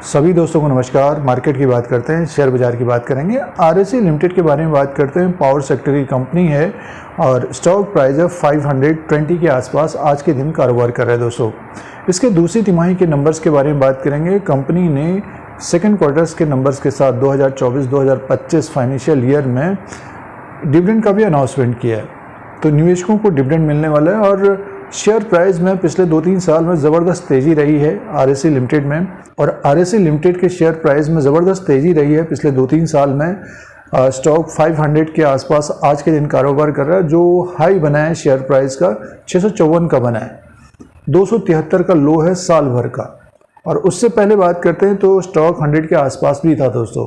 सभी दोस्तों को नमस्कार। मार्केट की बात करते हैं, शेयर बाजार की बात करेंगे। आरएससी लिमिटेड के बारे में बात करते हैं। पावर सेक्टर की कंपनी है और स्टॉक प्राइस है 520 के आसपास आज के दिन कारोबार कर रहा है दोस्तों। इसके दूसरी तिमाही के नंबर्स के बारे में बात करेंगे। कंपनी ने सेकेंड क्वार्टर्स के नंबर्स के साथ 2024-2025 फाइनेंशियल ईयर में डिविडेंड का भी अनाउंसमेंट किया है, तो निवेशकों को डिविडेंड मिलने वाला है। और शेयर प्राइस में पिछले 2-3 साल में ज़बरदस्त तेज़ी रही है आरएससी लिमिटेड में, और आरएससी लिमिटेड के शेयर प्राइस में ज़बरदस्त तेज़ी रही है पिछले 2-3 साल में। स्टॉक 500 के आसपास आज के दिन कारोबार कर रहा है। जो हाई बना है शेयर प्राइस का 654 का बना है, 273 का लो है साल भर का। और उससे पहले बात करते हैं तो स्टॉक 100 के आसपास भी था दोस्तों।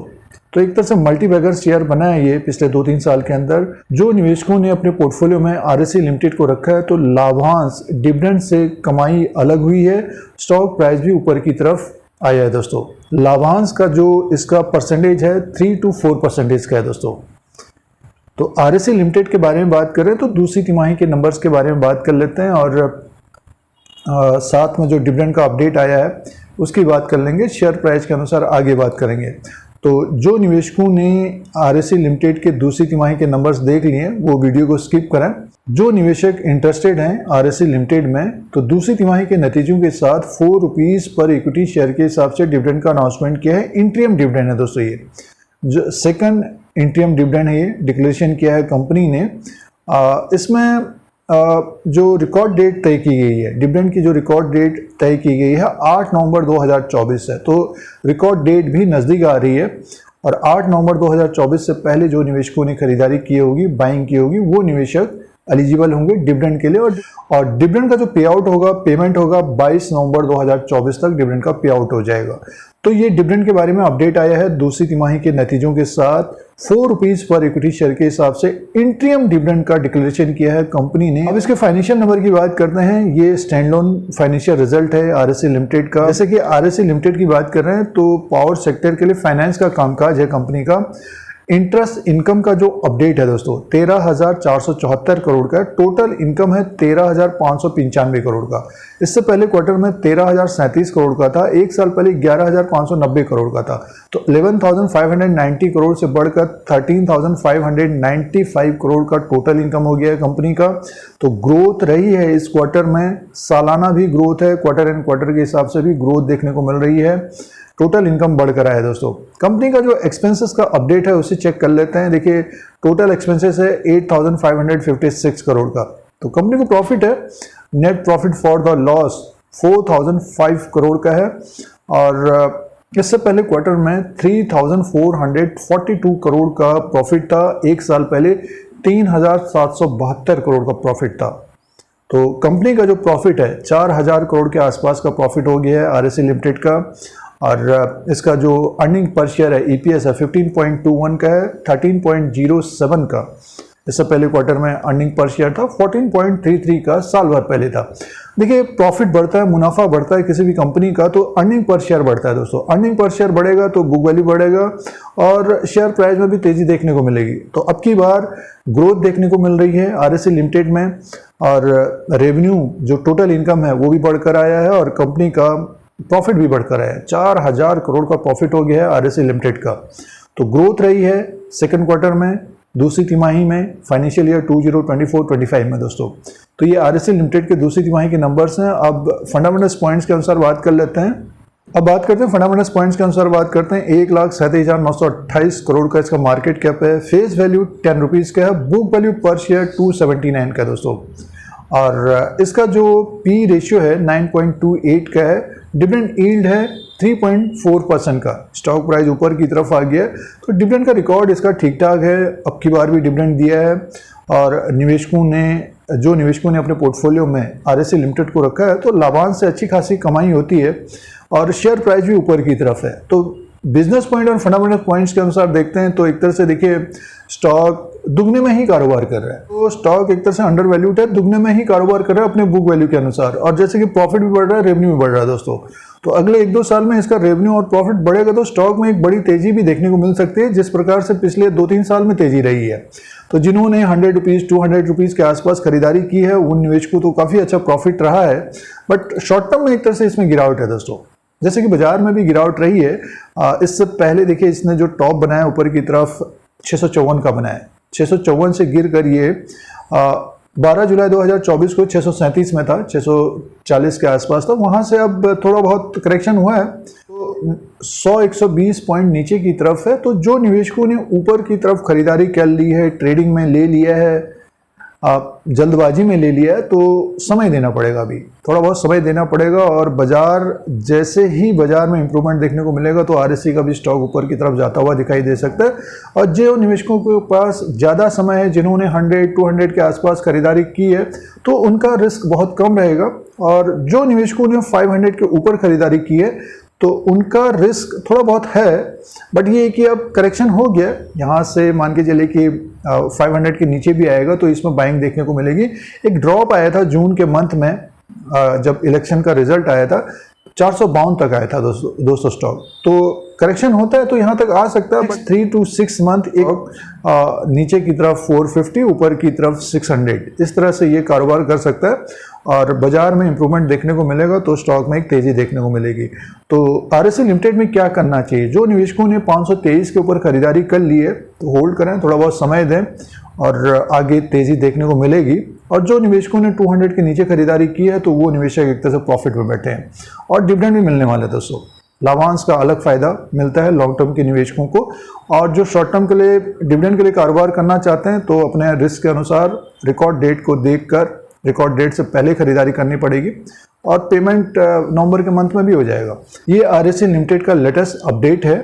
तो एक तरह से मल्टीबैगर शेयर बना है ये पिछले 2-3 साल के अंदर। जो निवेशकों ने अपने पोर्टफोलियो में आरएससी लिमिटेड को रखा है तो लाभांश डिविडेंड से कमाई अलग हुई है, स्टॉक प्राइस भी ऊपर की तरफ आया है दोस्तों। लाभांश का जो इसका परसेंटेज है 3 to 4% का है दोस्तों। तो आरएससी लिमिटेड के बारे में बात करें तो दूसरी तिमाही के नंबर्स के बारे में बात कर लेते हैं, और साथ में जो डिविडेंड का अपडेट आया है उसकी बात कर लेंगे। शेयर प्राइस के अनुसार आगे बात करेंगे। तो जो निवेशकों ने आरएससी लिमिटेड के दूसरी तिमाही के नंबर्स देख लिए वो वीडियो को स्किप करें। जो निवेशक इंटरेस्टेड हैं आरएससी लिमिटेड में, तो दूसरी तिमाही के नतीजों के साथ 4 रुपीज़ पर इक्विटी शेयर के हिसाब से डिविडेंड का अनाउंसमेंट किया है। इंट्रीम डिविडेंड है दोस्तों, ये जो सेकंड इंट्रीम डिविडेंड है ये डिक्लेरेशन किया है कंपनी ने। इसमें जो रिकॉर्ड डेट तय की गई है, डिविडेंड की जो रिकॉर्ड डेट तय की गई है 8 नवंबर 2024 है। तो रिकॉर्ड डेट भी नज़दीक आ रही है, और 8 नवंबर 2024 से पहले जो निवेशकों ने खरीदारी की होगी, बाइंग की होगी, वो निवेशक एलिजिबल होंगे डिविडेंड के लिए। और डिविडेंड का जो पे आउट होगा, पेमेंट होगा 22 नवंबर 2024 तक डिविडेंड का पे आउट हो जाएगा। तो ये डिविडेंड के बारे में अपडेट आया है दूसरी तिमाही के नतीजों के साथ। 4 रुपीज़ पर इक्विटी शेयर के हिसाब से इंट्रीम डिविडेंड का डिक्लेरेशन किया है कंपनी ने। अब इसके फाइनेंशियल नंबर की बात करते हैं। ये स्टैंड लोन फाइनेंशियल रिजल्ट है आरएससी लिमिटेड का। जैसे कि आरएससी लिमिटेड की बात कर रहे हैं तो पावर सेक्टर के लिए फाइनेंस का कामकाज है कंपनी का। इंटरेस्ट इनकम का जो अपडेट है दोस्तों 13,474 करोड़ का, टोटल इनकम है 13,595 करोड़ का। इससे पहले क्वार्टर में 13,037 करोड़ का था, एक साल पहले 11,590 करोड़ का था। तो 11,590 करोड़ से बढ़कर 13,595 करोड़ का टोटल इनकम हो गया है कंपनी का। तो ग्रोथ रही है इस क्वार्टर में, सालाना भी ग्रोथ है, क्वार्टर एंड क्वार्टर के हिसाब से भी ग्रोथ देखने को मिल रही है। टोटल इनकम बढ़कर आया है दोस्तों। कंपनी का जो एक्सपेंसेस का अपडेट है उसे चेक कर लेते हैं। देखिए टोटल एक्सपेंसेस है 8,556 करोड़ का। तो कंपनी को प्रॉफिट है, net profit for the loss 4,005 crore का है, और इससे पहले क्वार्टर में 3,442 करोड़ का प्रॉफिट था। एक साल पहले 3,772 करोड़ का प्रॉफिट था। तो कंपनी का जो प्रॉफिट है 4,000 करोड़ के आसपास का प्रॉफिट हो गया है आरएससी लिमिटेड का। और इसका जो अर्निंग पर शेयर है ईपीएस है 15.21 का है, 13.07 का। इससे पहले क्वार्टर में अर्निंग पर शेयर था 14.33 का, साल भर पहले था। देखिए प्रॉफिट बढ़ता है, मुनाफा बढ़ता है किसी भी कंपनी का तो अर्निंग पर शेयर बढ़ता है दोस्तों। अर्निंग पर शेयर बढ़ेगा तो बुक वैल्यू बढ़ेगा और शेयर प्राइस में भी तेजी देखने को मिलेगी। तो अब की बार ग्रोथ देखने को मिल रही है आरएससी लिमिटेड में, और रेवेन्यू जो टोटल इनकम है वो भी बढ़कर आया है, और कंपनी का प्रॉफिट भी बढ़कर आया है। 4,000 करोड़ का प्रॉफिट हो गया है आरएससी लिमिटेड का। तो ग्रोथ रही है सेकंड क्वार्टर में, दूसरी तिमाही में, फाइनेंशियल ईयर 2024-25 में दोस्तों। तो ये आरएससी लिमिटेड के दूसरी तिमाही के नंबर्स हैं। अब फंडामेंटल्स पॉइंट्स के अनुसार बात कर लेते हैं। अब बात करते हैं फंडामेंटल्स पॉइंट्स के अनुसार बात करते हैं। 1,37,928 करोड़ का इसका मार्केट कैप है, फेस वैल्यू 10 रुपीज़ का है, बुक वैल्यू पर शेयर 279 का है दोस्तों। और इसका जो पी रेशियो है 9.28 का है, डिविडेंड यील्ड है 3.4% का। स्टॉक प्राइस ऊपर की तरफ आ गया, तो डिविडेंड का रिकॉर्ड इसका ठीक ठाक है। अब की बार भी डिविडेंड दिया है, और जो निवेशकों ने अपने पोर्टफोलियो में आरएससी लिमिटेड को रखा है तो लाभांश से अच्छी खासी कमाई होती है, और शेयर प्राइस भी ऊपर की तरफ है। तो बिजनेस पॉइंट और फंडामेंटल पॉइंट्स के अनुसार देखते हैं तो एक तरह से देखिए स्टॉक दुगने में ही कारोबार कर रहा है। तो स्टॉक एक तरह से अंडर वैल्यूड है, दुगने में ही कारोबार कर रहा है अपने बुक वैल्यू के अनुसार। और जैसे कि प्रॉफिट भी बढ़ रहा है, रेवेन्यू भी बढ़ रहा है दोस्तों। तो अगले 1-2 साल में इसका रेवेन्यू और प्रॉफिट बढ़ेगा तो स्टॉक में एक बड़ी तेजी भी देखने को मिल सकती है, जिस प्रकार से पिछले 2-3 साल में तेजी रही है। तो जिन्होंने 100 रुपीज़ 200 रुपीज़ के आसपास खरीदारी की है उन निवेशकों को काफ़ी अच्छा प्रॉफिट रहा है, बट शॉर्ट टर्म में एक तरह से इसमें गिरावट है दोस्तों। जैसे कि बाजार में भी गिरावट रही है। इससे पहले देखिए इसने जो टॉप बनाया ऊपर की तरफ 654 का बनाया, 654 से गिर कर ये 12 जुलाई 2024 को 637 में था, 640 के आसपास था। वहाँ से अब थोड़ा बहुत करेक्शन हुआ है, तो 100-120 पॉइंट नीचे की तरफ है। तो जो निवेशकों ने ऊपर की तरफ खरीदारी कर ली है, ट्रेडिंग में ले लिया है, जल्दबाजी में ले लिया है, तो समय देना पड़ेगा, अभी थोड़ा बहुत समय देना पड़ेगा। और बाजार जैसे ही बाजार में इंप्रूवमेंट देखने को मिलेगा तो आरएससी का भी स्टॉक ऊपर की तरफ जाता हुआ दिखाई दे सकता है। और जो निवेशकों के पास ज़्यादा समय है, जिन्होंने 100-200 के आसपास खरीदारी की है, तो उनका रिस्क बहुत कम रहेगा। और जो निवेशकों ने 500 के ऊपर खरीदारी की है तो उनका रिस्क थोड़ा बहुत है, बट ये कि अब करेक्शन हो गया, यहाँ से मान के चले कि 500 के नीचे भी आएगा तो इसमें बाइंग देखने को मिलेगी। एक ड्रॉप आया था जून के मंथ में, जब इलेक्शन का रिजल्ट आया था, 452 तक आया था दोस्तों स्टॉक। तो करेक्शन होता है तो यहाँ तक आ सकता है, बट 3 to 6 मंथ एक नीचे की तरफ 450, ऊपर की तरफ 600, इस तरह से ये कारोबार कर सकता है। और बाजार में इंप्रूवमेंट देखने को मिलेगा तो स्टॉक में एक तेजी देखने को मिलेगी। तो आरएससी लिमिटेड में क्या करना चाहिए? जो निवेशकों ने 523 के ऊपर खरीदारी कर ली है तो होल्ड करें, थोड़ा बहुत समय दें और आगे तेजी देखने को मिलेगी। और जो निवेशकों ने 200 के नीचे खरीदारी की है तो वो निवेशक एक तरह से प्रॉफिट में बैठे हैं और डिविडेंड भी मिलने वाले हैं दोस्तों। लाभांश का अलग फायदा मिलता है लॉन्ग टर्म के निवेशकों को। और जो शॉर्ट टर्म के लिए डिविडेंड के लिए कारोबार करना चाहते हैं तो अपने रिस्क के अनुसार रिकॉर्ड डेट को देखकर, रिकॉर्ड डेट से पहले खरीदारी करनी पड़ेगी और पेमेंट नवंबर के मंथ में भी हो जाएगा। ये आरएससी लिमिटेड का लेटेस्ट अपडेट है।